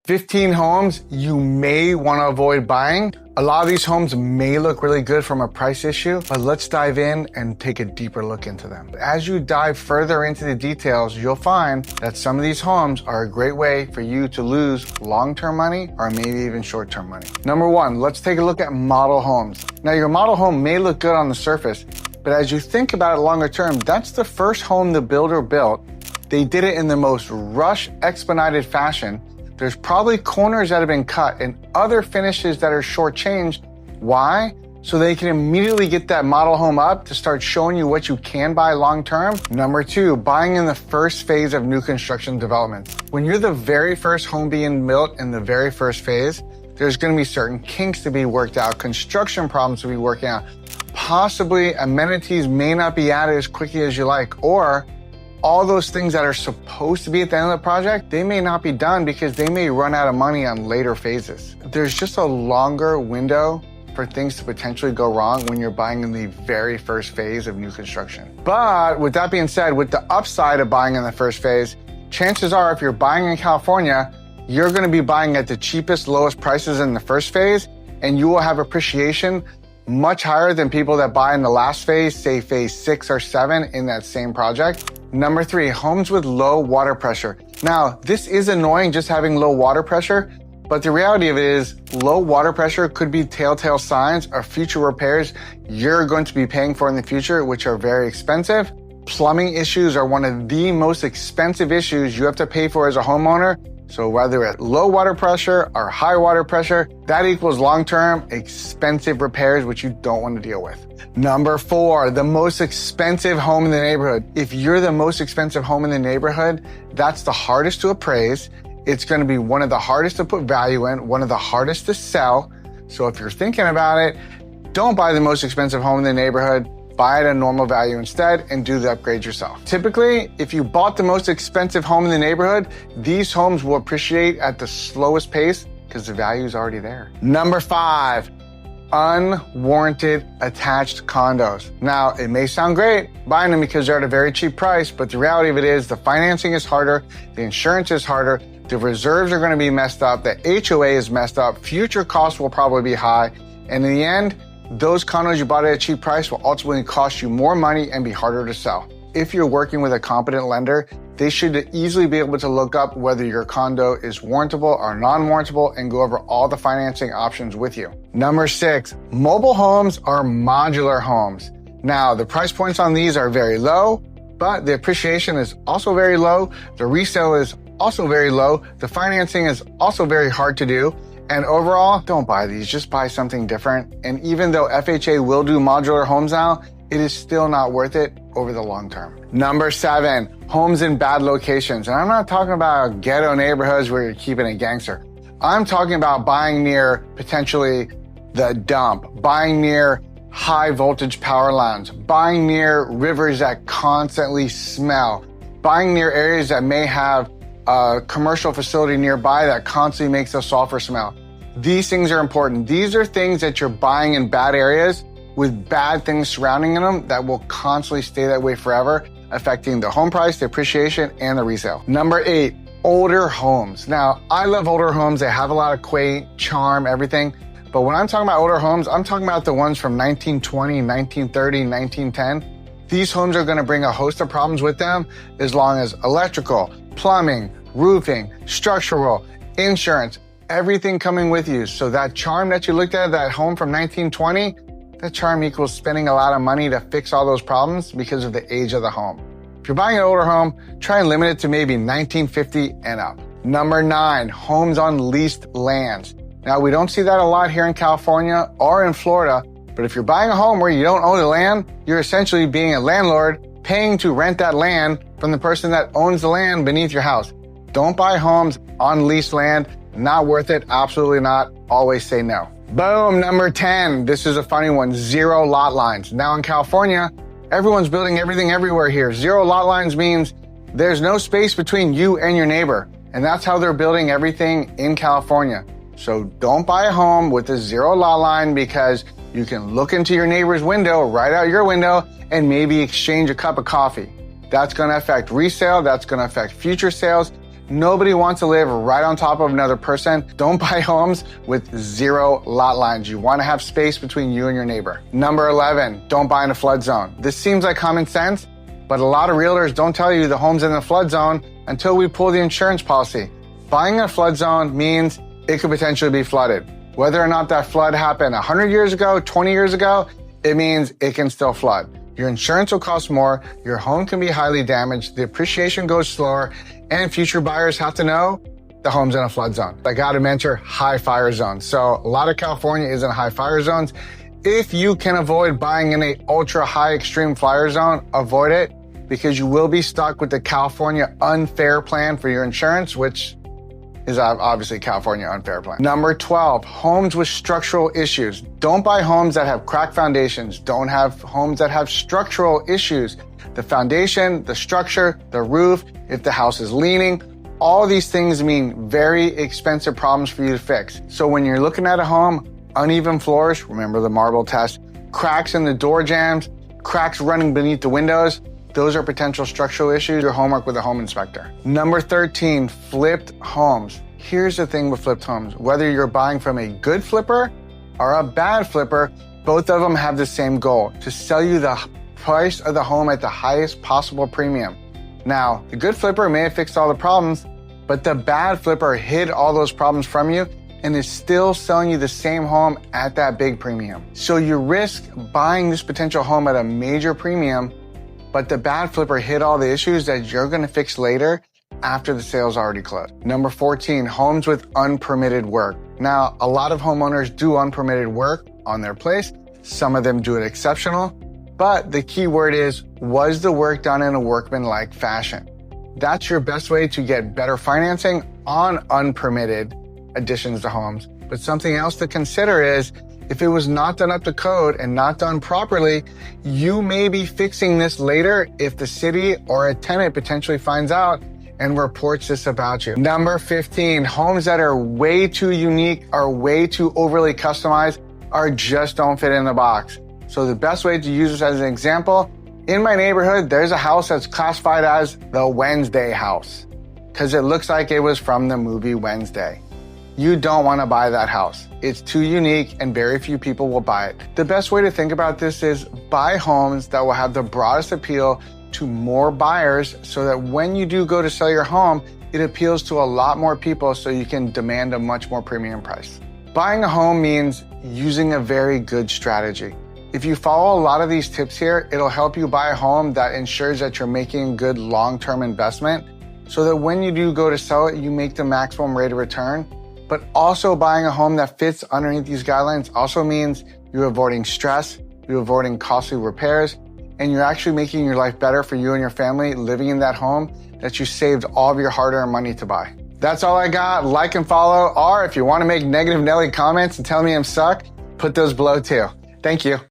15 homes you may want to avoid buying. A lot of these homes may look really good from a price issue, but let's dive in and take a deeper look into them. As you dive further into the details, you'll find that some of these homes are a great way for you to lose long-term money or maybe even short-term money. Number one, let's take a look at model homes. Now, your model home may look good on the surface, but as you think about it longer term, that's the first home the builder built. They did it in the most rush, expedited fashion. There's probably corners that have been cut and other finishes that are shortchanged. Why? So they can immediately get that model home up to start showing you what you can buy long term. Number two, buying in the first phase of new construction development. When you're the very first home being built in the very first phase, there's going to be certain kinks to be worked out, construction problems to be worked out. Possibly amenities may not be added as quickly as you like, or all those things that are supposed to be at the end of the project, they may not be done because they may run out of money on later phases. There's just a longer window for things to potentially go wrong when you're buying in the very first phase of new construction. But with that being said, with the upside of buying in the first phase, chances are if you're buying in California, you're gonna be buying at the cheapest, lowest prices in the first phase, and you will have appreciation much higher than people that buy in the last phase, say phase 6 or 7 in that same project. Number three, homes with low water pressure. Now, this is annoying just having low water pressure, but the reality of it is low water pressure could be telltale signs of future repairs you're going to be paying for in the future, which are very expensive. Plumbing issues are one of the most expensive issues you have to pay for as a homeowner. So whether at low water pressure or high water pressure, that equals long-term expensive repairs, which you don't want to deal with. Number four, the most expensive home in the neighborhood. If you're the most expensive home in the neighborhood, that's the hardest to appraise. It's going to be one of the hardest to put value in, one of the hardest to sell. So if you're thinking about it, don't buy the most expensive home in the neighborhood. Buy it at a normal value instead and do the upgrade yourself. Typically, if you bought the most expensive home in the neighborhood, these homes will appreciate at the slowest pace because the value is already there. Number five, unwarranted attached condos. Now, it may sound great buying them because they're at a very cheap price, but the reality of it is the financing is harder, the insurance is harder, the reserves are going to be messed up, the HOA is messed up, future costs will probably be high, and in the end, those condos you bought at a cheap price will ultimately cost you more money and be harder to sell. If you're working with a competent lender, they should easily be able to look up whether your condo is warrantable or non-warrantable and go over all the financing options with you. Number six, mobile homes are modular homes. Now, the price points on these are very low, but the appreciation is also very low. The resale is also very low. The financing is also very hard to do. And overall, don't buy these, just buy something different. And even though FHA will do modular homes now, it is still not worth it over the long term. Number seven, homes in bad locations. And I'm not talking about ghetto neighborhoods where you're keeping a gangster. I'm talking about buying near potentially the dump, buying near high voltage power lines, buying near rivers that constantly smell, buying near areas that may have a commercial facility nearby that constantly makes a sulfur smell. These things are important. These are things that you're buying in bad areas with bad things surrounding them that will constantly stay that way forever, affecting the home price, the appreciation, and the resale. Number eight, older homes. Now, I love older homes. They have a lot of quaint, charm, everything. But when I'm talking about older homes, I'm talking about the ones from 1920, 1930, 1910. These homes are going to bring a host of problems with them as long as electrical, plumbing, roofing, structural, insurance, everything coming with you. So that charm that you looked at, that home from 1920, that charm equals spending a lot of money to fix all those problems because of the age of the home. If you're buying an older home, try and limit it to maybe 1950 and up. Number nine, homes on leased lands. Now, we don't see that a lot here in California or in Florida, but if you're buying a home where you don't own the land, you're essentially being a landlord paying to rent that land from the person that owns the land beneath your house. Don't buy homes on leased land. Not worth it. Absolutely not. Always say no. Boom. Number 10. This is a funny one. Zero lot lines. Now in California, everyone's building everything everywhere here. Zero lot lines means there's no space between you and your neighbor. And that's how they're building everything in California. So don't buy a home with a zero lot line because you can look into your neighbor's window, right out your window, and maybe exchange a cup of coffee. That's going to affect resale. That's going to affect future sales. Nobody wants to live right on top of another person. Don't buy homes with 0 lot lines. You want to have space between you and your neighbor. Number 11, don't buy in a flood zone. This seems like common sense, but a lot of realtors don't tell you the home's in the flood zone until we pull the insurance policy. Buying in a flood zone means it could potentially be flooded. Whether or not that flood happened 100 years ago, 20 years ago, it means it can still flood. Your insurance will cost more, your home can be highly damaged, the appreciation goes slower, and future buyers have to know the home's in a flood zone. I gotta mention high fire zones. So a lot of California is in high fire zones. If you can avoid buying in a ultra high extreme fire zone, avoid it, because you will be stuck with the California unfair plan for your insurance, which is obviously California unfair plan. Number 12, homes with structural issues. Don't buy homes that have cracked foundations. Don't have homes that have structural issues. The foundation, the structure, the roof, if the house is leaning, all these things mean very expensive problems for you to fix. So when you're looking at a home, uneven floors, remember the marble test, cracks in the door jambs, cracks running beneath the windows, those are potential structural issues. Your homework with a home inspector. Number 13, flipped homes. Here's the thing with flipped homes. Whether you're buying from a good flipper or a bad flipper, both of them have the same goal, to sell you the price of the home at the highest possible premium. Now, the good flipper may have fixed all the problems, but the bad flipper hid all those problems from you and is still selling you the same home at that big premium. So you risk buying this potential home at a major premium, but the bad flipper hid all the issues that you're gonna fix later after the sale's already closed. Number 14, homes with unpermitted work. Now, a lot of homeowners do unpermitted work on their place. Some of them do it exceptional, but the key word is, was the work done in a workmanlike fashion? That's your best way to get better financing on unpermitted additions to homes. But something else to consider is, if it was not done up to code and not done properly, you may be fixing this later if the city or a tenant potentially finds out and reports this about you. Number 15, homes that are way too unique, are way too overly customized, or just don't fit in the box. So the best way to use this as an example, in my neighborhood, there's a house that's classified as the Wednesday house because it looks like it was from the movie Wednesday. You don't want to buy that house. It's too unique and very few people will buy it. The best way to think about this is buy homes that will have the broadest appeal to more buyers so that when you do go to sell your home, it appeals to a lot more people so you can demand a much more premium price. Buying a home means using a very good strategy. If you follow a lot of these tips here, it'll help you buy a home that ensures that you're making a good long-term investment so that when you do go to sell it, you make the maximum rate of return. But also buying a home that fits underneath these guidelines also means you're avoiding stress, you're avoiding costly repairs, and you're actually making your life better for you and your family living in that home that you saved all of your hard-earned money to buy. That's all I got. Like and follow, or if you want to make negative Nelly comments and tell me I'm suck, put those below too. Thank you.